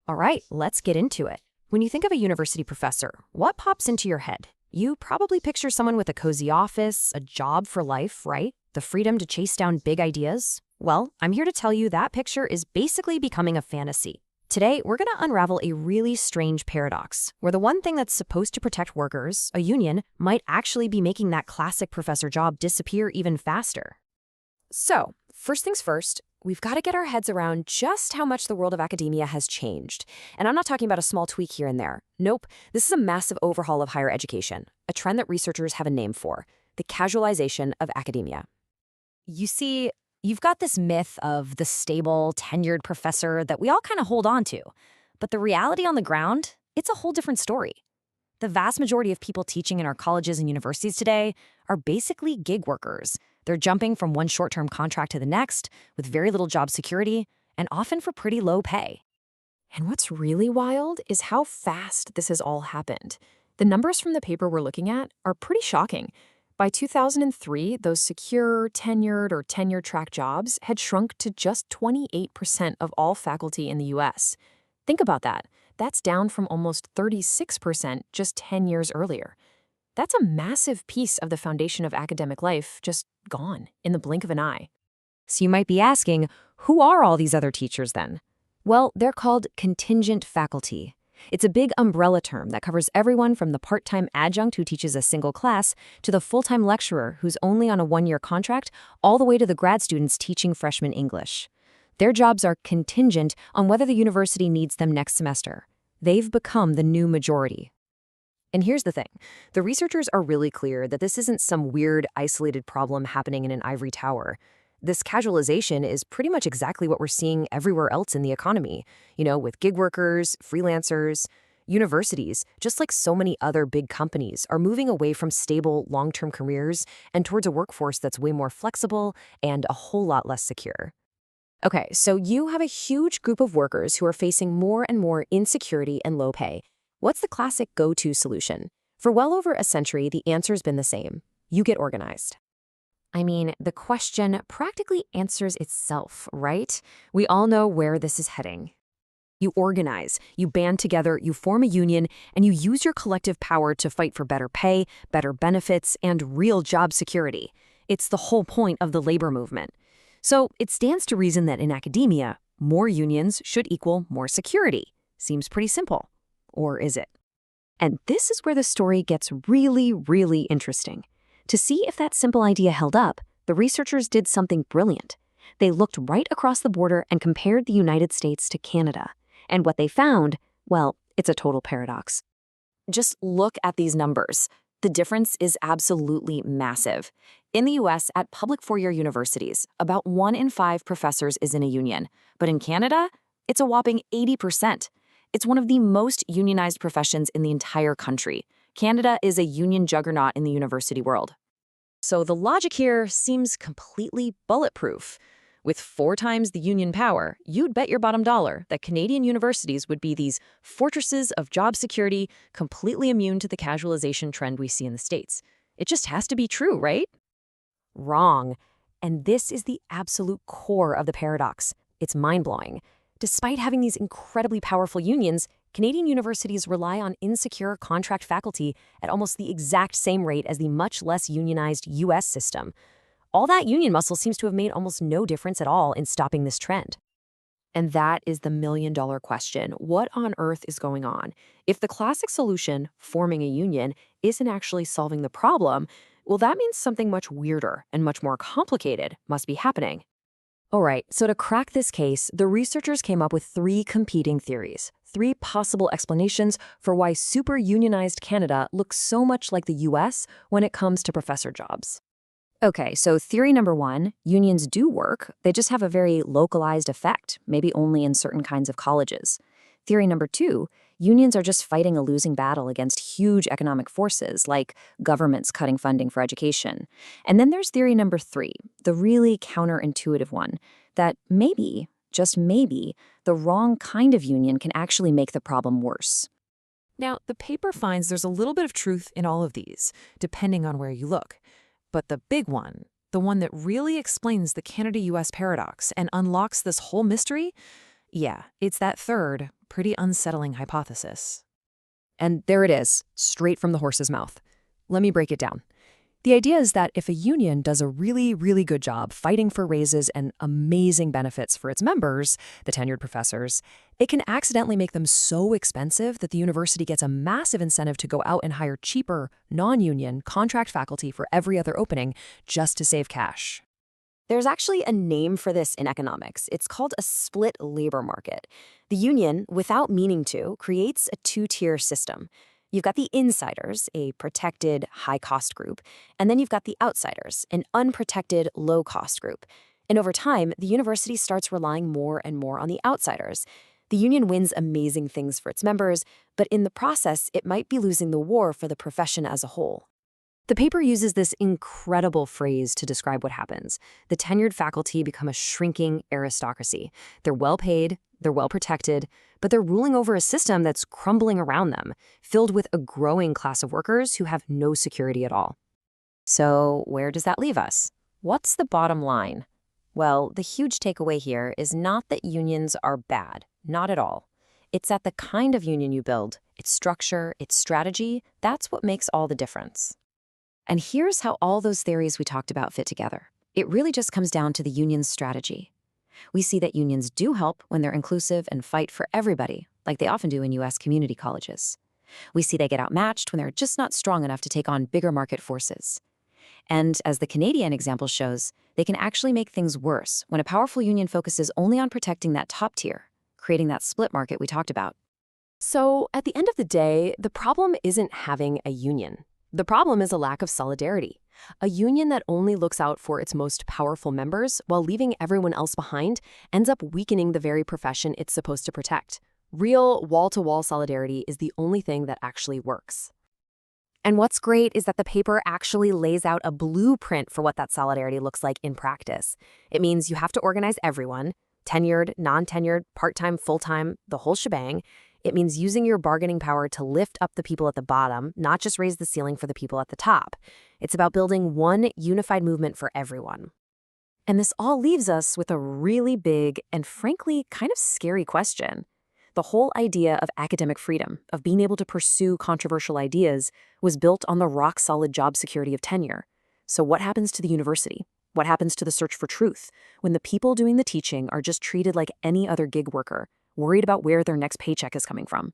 All right, let's get into it. When you think of a university professor, what pops into your head? You probably picture someone with a cozy office, a job for life, right? The freedom to chase down big ideas. Well, I'm here to tell you that picture is basically becoming a fantasy. Today, we're going to unravel a really strange paradox, where the one thing that's supposed to protect workers, a union, might actually be making that classic professor job disappear even faster. So, first things first, we've got to get our heads around just how much the world of academia has changed. And I'm not talking about a small tweak here and there. Nope, this is a massive overhaul of higher education, a trend that researchers have a name for, the casualization of academia. You see, you've got this myth of the stable, tenured professor that we all kind of hold on to. But the reality on the ground, it's a whole different story. The vast majority of people teaching in our colleges and universities today are basically gig workers. They're jumping from one short-term contract to the next with very little job security and often for pretty low pay. And what's really wild is how fast this has all happened. The numbers from the paper we're looking at are pretty shocking. By 2003, those secure, tenured, or tenure-track jobs had shrunk to just 28% of all faculty in the U.S. Think about that. That's down from almost 36% just 10 years earlier. That's a massive piece of the foundation of academic life just gone in the blink of an eye. So you might be asking, who are all these other teachers then? Well, they're called contingent faculty. It's a big umbrella term that covers everyone from the part-time adjunct who teaches a single class to the full-time lecturer who's only on a one-year contract, all the way to the grad students teaching freshman English. Their jobs are contingent on whether the university needs them next semester. They've become the new majority. And here's the thing. The researchers are really clear that this isn't some weird, isolated problem happening in an ivory tower. This casualization is pretty much exactly what we're seeing everywhere else in the economy, with gig workers, freelancers. Universities, just like so many other big companies, are moving away from stable, long-term careers and towards a workforce that's way more flexible and a whole lot less secure. Okay, so you have a huge group of workers who are facing more and more insecurity and low pay. What's the classic go-to solution? For well over a century, the answer's been the same. You get organized. I mean, the question practically answers itself, right? We all know where this is heading. You organize, you band together, you form a union, and you use your collective power to fight for better pay, better benefits, and real job security. It's the whole point of the labor movement. So it stands to reason that in academia, more unions should equal more security. Seems pretty simple. Or is it? And this is where the story gets really, really interesting. To see if that simple idea held up, the researchers did something brilliant. They looked right across the border and compared the United States to Canada. And what they found, well, it's a total paradox. Just look at these numbers. The difference is absolutely massive. In the US, at public four-year universities, about 1 in 5 professors is in a union. But in Canada, it's a whopping 80%. It's one of the most unionized professions in the entire country. Canada is a union juggernaut in the university world. So the logic here seems completely bulletproof. With 4 times the union power, you'd bet your bottom dollar that Canadian universities would be these fortresses of job security, completely immune to the casualization trend we see in the States. It just has to be true, right? Wrong. And this is the absolute core of the paradox. It's mind-blowing. Despite having these incredibly powerful unions, Canadian universities rely on insecure contract faculty at almost the exact same rate as the much less unionized U.S. system. All that union muscle seems to have made almost no difference at all in stopping this trend. And that is the million-dollar question. What on earth is going on? If the classic solution, forming a union, isn't actually solving the problem, well, that means something much weirder and much more complicated must be happening. All right, so to crack this case, the researchers came up with 3 competing theories, 3 possible explanations for why super-unionized Canada looks so much like the US when it comes to professor jobs. Okay, so theory number 1, unions do work, they just have a very localized effect, maybe only in certain kinds of colleges. Theory number 2, unions are just fighting a losing battle against huge economic forces, like governments cutting funding for education. And then there's theory number 3, the really counterintuitive one, that maybe, just maybe, the wrong kind of union can actually make the problem worse. Now, the paper finds there's a little bit of truth in all of these, depending on where you look. But the big one, the one that really explains the Canada-US paradox and unlocks this whole mystery, yeah, it's that third, Pretty unsettling hypothesis. And there it is, straight from the horse's mouth. Let me break it down. The idea is that if a union does a really, really good job fighting for raises and amazing benefits for its members, the tenured professors, it can accidentally make them so expensive that the university gets a massive incentive to go out and hire cheaper, non-union, contract faculty for every other opening just to save cash. There's actually a name for this in economics. It's called a split labor market. The union, without meaning to, creates a two-tier system. You've got the insiders, a protected, high-cost group, and then you've got the outsiders, an unprotected, low-cost group. And over time, the university starts relying more and more on the outsiders. The union wins amazing things for its members, but in the process, it might be losing the war for the profession as a whole. The paper uses this incredible phrase to describe what happens. The tenured faculty become a shrinking aristocracy. They're well-paid, they're well-protected, but they're ruling over a system that's crumbling around them, filled with a growing class of workers who have no security at all. So where does that leave us? What's the bottom line? Well, the huge takeaway here is not that unions are bad, not at all. It's that the kind of union you build, its structure, its strategy, that's what makes all the difference. And here's how all those theories we talked about fit together. It really just comes down to the union's strategy. We see that unions do help when they're inclusive and fight for everybody, like they often do in U.S. community colleges. We see they get outmatched when they're just not strong enough to take on bigger market forces. And as the Canadian example shows, they can actually make things worse when a powerful union focuses only on protecting that top tier, creating that split market we talked about. So, at the end of the day, the problem isn't having a union. The problem is a lack of solidarity. A union that only looks out for its most powerful members while leaving everyone else behind ends up weakening the very profession it's supposed to protect. Real wall-to-wall solidarity is the only thing that actually works. And what's great is that the paper actually lays out a blueprint for what that solidarity looks like in practice. It means you have to organize everyone, tenured, non-tenured, part-time, full-time, the whole shebang. It means using your bargaining power to lift up the people at the bottom, not just raise the ceiling for the people at the top. It's about building one unified movement for everyone. And this all leaves us with a really big and frankly kind of scary question. The whole idea of academic freedom, of being able to pursue controversial ideas, was built on the rock-solid job security of tenure. So what happens to the university? What happens to the search for truth when the people doing the teaching are just treated like any other gig worker, worried about where their next paycheck is coming from?